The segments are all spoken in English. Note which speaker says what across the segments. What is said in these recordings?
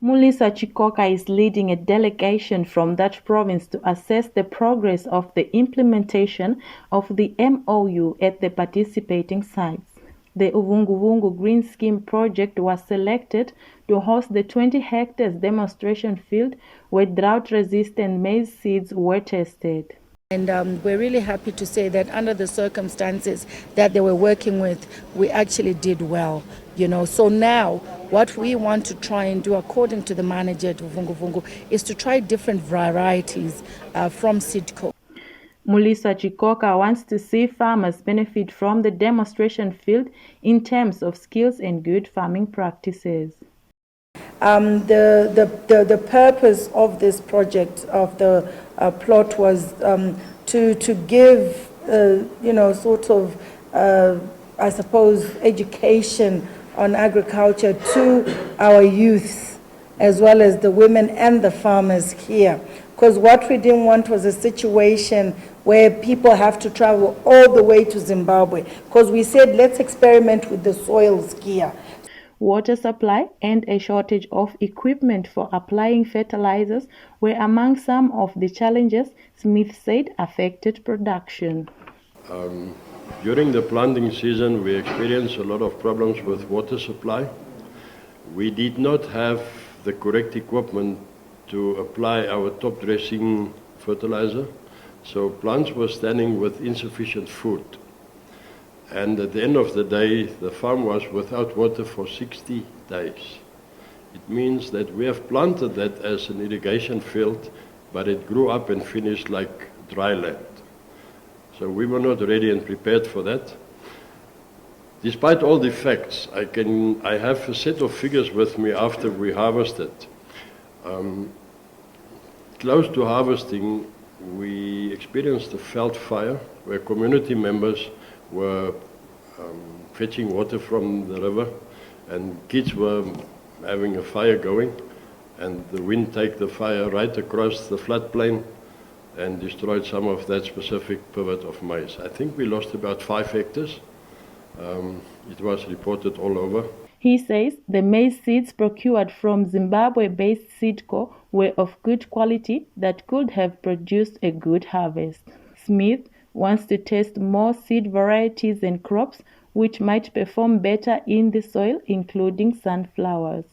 Speaker 1: Mliswa-Chikoka is leading a delegation from that province to assess the progress of the implementation of the MoU at the participating sites. The Uvhungu Vhungu Green Scheme project was selected to host the 20 hectares demonstration field where drought-resistant maize seeds were tested.
Speaker 2: And we're really happy to say that under the circumstances that they were working with, we actually did well. So now what we want to try and do, according to the manager at Uvhungu Vhungu, is to try different varieties from Seedco.
Speaker 1: Mliswa-Chikoka wants to see farmers benefit from the demonstration field in terms of skills and good farming practices.
Speaker 2: The purpose of this project, of the plot, was to give, I suppose, education on agriculture to our youth, as well as the women and the farmers here. Because what we didn't want was a situation where people have to travel all the way to Zimbabwe. Because we said, let's experiment with the soils here.
Speaker 1: Water supply and a shortage of equipment for applying fertilizers were among some of the challenges Smith said affected production.
Speaker 3: During the planting season, we experienced a lot of problems with water supply. We did not have the correct equipment to apply our top-dressing fertilizer, so plants were standing with insufficient food. And at the end of the day, the farm was without water for 60 days. It means that we have planted that as an irrigation field, but it grew up and finished like dry land. So we were not ready and prepared for that. Despite all the facts, I have a set of figures with me after we harvested. Close to harvesting, we experienced a veld fire where community members were fetching water from the river, and kids were having a fire going, and the wind took the fire right across the floodplain and destroyed some of that specific pivot of maize. I think we lost about 5 hectares. It was reported all over.
Speaker 1: He says the maize seeds procured from Zimbabwe-based Seedco were of good quality that could have produced a good harvest. Smith wants to test more seed varieties and crops which might perform better in the soil, including sunflowers.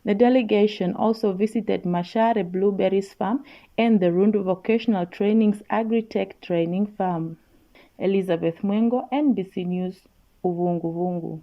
Speaker 1: The delegation also visited Mashare Blueberries Farm and the Rundu Vocational Training's Agri-Tech Training Farm. Elizabeth Mwengo, NBC News, Uvhungu Vhungu.